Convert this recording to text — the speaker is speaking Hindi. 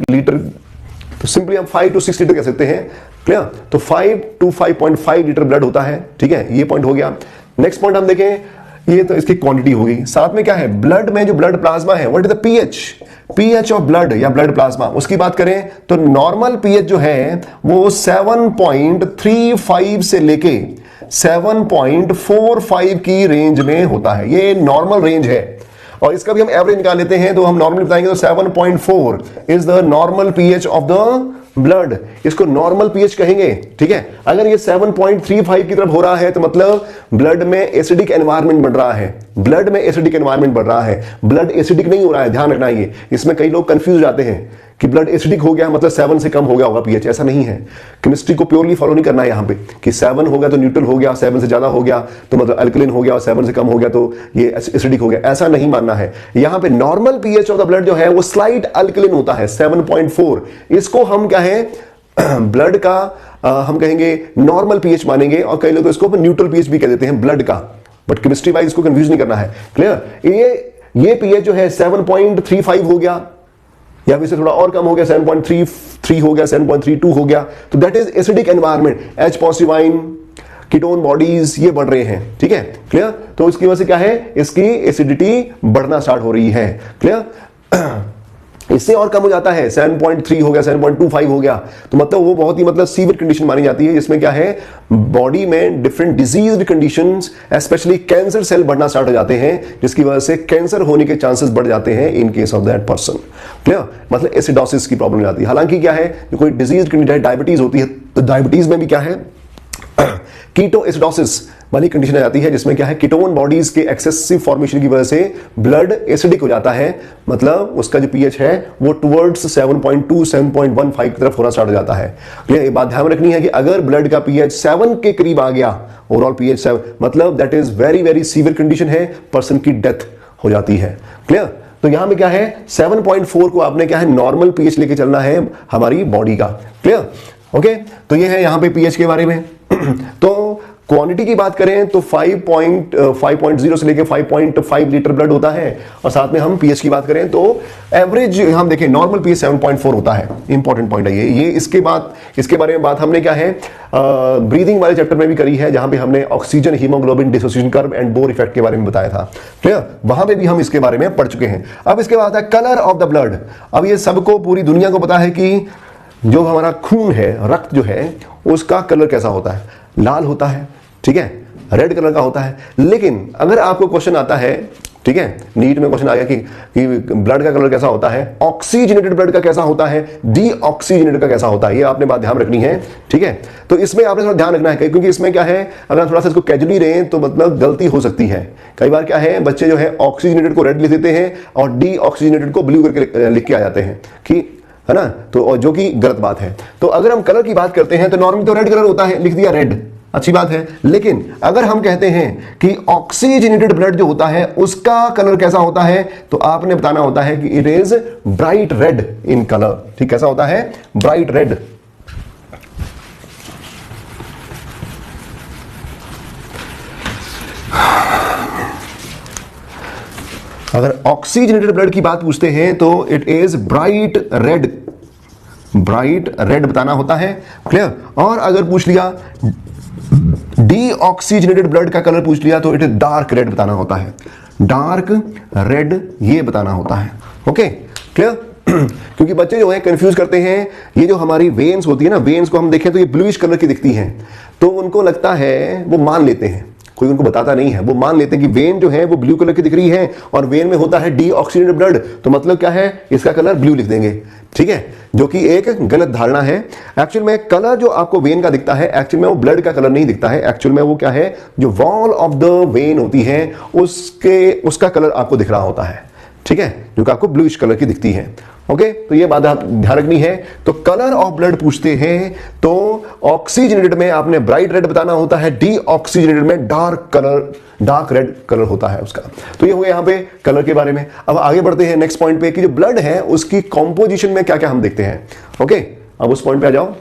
लीटर, तो सिंपली हम 5 to 6 लीटर कह सकते हैं। क्लियर? तो 5 to 5.5 लीटर ब्लड होता है। ठीक है, ये पॉइंट हो गया। नेक्स्ट पॉइंट हम देखें, ये तो इसकी क्वांटिटी हो गई। साथ में क्या है, ब्लड में जो ब्लड प्लाज्मा है, what is the pH of blood या ब्लड प्लाज्मा, उसकी बात करें तो नॉर्मल पीएच जो है वो 7.35 से लेके 7.45 की रेंज में होता है। ये नॉर्मल रेंज है और इसका भी हम एवरेज निकाल लेते हैं, तो हम नॉर्मली बताएंगे तो 7.4 is the normal pH of the blood. इसको नॉर्मल पीएच कहेंगे। ठीक है, अगर ये 7.35 की तरफ हो रहा है तो मतलब ब्लड में एसिडिक एनवायरनमेंट बढ़ रहा है, ब्लड में एसिडिक एनवायरनमेंट बढ़ रहा है। ब्लड एसिडिक नहीं हो रहा है, ध्यान रखना। ये इसमें कई लोग कंफ्यूज जाते हैं कि ब्लड एसिडिक हो गया मतलब 7 से कम हो गया होगा पीएच। ऐसा नहीं है, केमिस्ट्री को प्योरली फॉलो नहीं करना है यहाँ पे कि 7 हो गया तो न्यूट्रल हो गया, 7 से ज्यादा हो गया तो मतलब अल्कलिन हो गया, और 7 से कम हो गया तो ये एसिडिक हो गया। ऐसा नहीं मानना है। यहाँ पे normal pH of the blood जो है वो स्लाइट अल्कलिन होता है, 7.4। इसको हम क्या है ब्लड का हम कहेंगे नॉर्मल पीएच मानेंगे, और कई लोग तो इसको न्यूट्रल पीएच भी कह देते हैं ब्लड का, बट केमिस्ट्री वाइज इसको कंफ्यूज नहीं करना है। क्लियर? ये पीएच जो है 7.35 हो गया या फिर थोड़ा और कम हो गया, 7.33 हो गया, 7.32 हो गया, तो that is acidic environment. H positive ion, ketone bodies ये बढ़ रहे हैं। ठीक है, क्लियर? तो इसकी वजह से क्या है, इसकी एसिडिटी बढ़ना स्टार्ट हो रही है। क्लियर? इससे और कम हो जाता है, 7.3 हो गया, 7.25 हो गया, तो मतलब वो बहुत ही मतलब सीवियर कंडीशन मानी जाती है, जिसमें क्या है बॉडी में different disease conditions, specially cancer cell बढ़ना स्टार्ट हो जाते हैं, जिसकी वजह से कैंसर होने के चांसेस बढ़ जाते हैं in case of that person. Clear? मतलब एसिडोसिस की प्रॉब्लम जाती है। हालांकि क्या है, जो कोई डिजीज कंडीशन डायबिटीज होती है तो डायबिटीज में भी क्या है कीटोएसिडोसिस वाली कंडीशन आ जाती है, जिसमें क्या है कीटोन बॉडीज के एक्सेसिव फॉर्मेशन की वजह से ब्लड एसिडिक हो जाता है, मतलब उसका जो पीएच है वो टुवर्ड्स 7.2 7.15 की तरफ होना स्टार्ट हो जाता है। ये बात ध्यान रखनी है कि अगर ब्लड का पीएच 7 के करीब आ गया, ओवरऑल पीएच 7, मतलब that is very very severe condition है, पर्सन की डेथ हो जाती है। क्लियर? तो यहां में क्या है 7.4 को आपने क्या है नॉर्मल पीएच लेके चलना है हमारी बॉडी का। क्लियर? ओके, तो ये है यहां पे पीएच के बारे में। तो क्वांटिटी की बात करें तो 5.0 से लेके 5.5 लीटर ब्लड होता है, और साथ में हम पीएच की बात करें तो एवरेज हम देखें नॉर्मल पीएच 7.4 होता है। इंपॉर्टेंट पॉइंट है ये इसके बारे में बात हमने क्या है ब्रीदिंग वाले चैप्टर में भी करी है, जहां पे हमने oxygen haemoglobin dissociation curve and Bohr effect के बारे में बताया था। क्लियर? वहां पे भी हम इसके बारे में पढ़ चुके हैं। अब इसके बाद है कलर ऑफ द ब्लड। अब ये सबको पूरी दुनिया को पता है कि जो हमारा खून है, रक्त जो है, उसका कलर कैसा होता है, लाल होता है। ठीक है, रेड कलर का होता है। लेकिन अगर आपको क्वेश्चन आता है, ठीक है, नीट में क्वेश्चन आ गया कि ब्लड का कलर कैसा होता है, ऑक्सीजनेटेड ब्लड का कैसा होता है, डीऑक्सीजनेटेड का कैसा होता है, ये आपने बात ध्यान रखनी है। ठीक है, तो इसमें आपने थोड़ा ध्यान रखना है, क्योंकि इसमें क्या है अगर थोड़ा सा इसको कैजुअली रहे तो मतलब गलती हो सकती है। कई बार क्या है बच्चे जो है ऑक्सीजनेटेड को रेड लिख देते हैं और डीऑक्सीजनेटेड को ब्लू करके लिख के आ जाते हैं, कि है ना, तो जो कि गलत बात है। तो अगर हम कलर की बात करते हैं तो नॉर्मली तो रेड कलर होता है, लिख दिया रेड, अच्छी बात है। लेकिन अगर हम कहते हैं कि ऑक्सीजनेटेड ब्लड जो होता है उसका कलर कैसा होता है, तो आपने बताना होता है कि it is bright red in colour. ठीक, कैसा होता है, ब्राइट रेड। अगर ऑक्सीजनेटेड ब्लड की बात पूछते हैं तो it is bright red, bright red बताना होता है। क्लियर? और अगर पूछ लिया डीऑक्सीजनेटेड ब्लड का कलर पूछ लिया तो इट इज डार्क रेड बताना होता है, डार्क रेड ये बताना होता है। Okay, clear? क्योंकि बच्चे जो है कंफ्यूज करते हैं, ये जो हमारी वेन्स होती है ना, वेन्स को हम देखें तो ये ब्लूइश कलर की दिखती हैं, तो उनको लगता है, वो मान लेते हैं, कोई उनको बताता नहीं है, वो मान लेते हैं कि वेन जो है वो ब्लू कलर की दिख रही है और वेन में होता है डीऑक्सीजनेटेड ब्लड, तो मतलब क्या है इसका कलर ब्लू लिख देंगे। ठीक है, जो कि एक गलत धारणा है। एक्चुअल में कलर जो आपको वेन का दिखता है, एक्चुअल में वो ब्लड का कलर नहीं दिखता है, एक्चुअल में वो क्या है जो वॉल ऑफ द वेन होती है उसका कलर आपको दिख रहा होता है। ठीक है, जो कि आपको ब्लूइश कलर की दिखती है। ओके, तो ये बात आप ध्यान रखनी है। तो कलर ऑफ ब्लड पूछते हैं तो ऑक्सीजनेटेड में आपने ब्राइट रेड बताना होता है, डीऑक्सीजनेटेड में डार्क रेड कलर होता है उसका। तो ये हो गया यहाँ पे कलर के बारे में। अब आगे बढ़ते हैं नेक्स्ट पॉइंट पे कि जो ब्लड है उसकी कॉम्पोजिशन में क्या क्या हम देखते हैं। ओके, अब उस पॉइंट पे आ जाओ।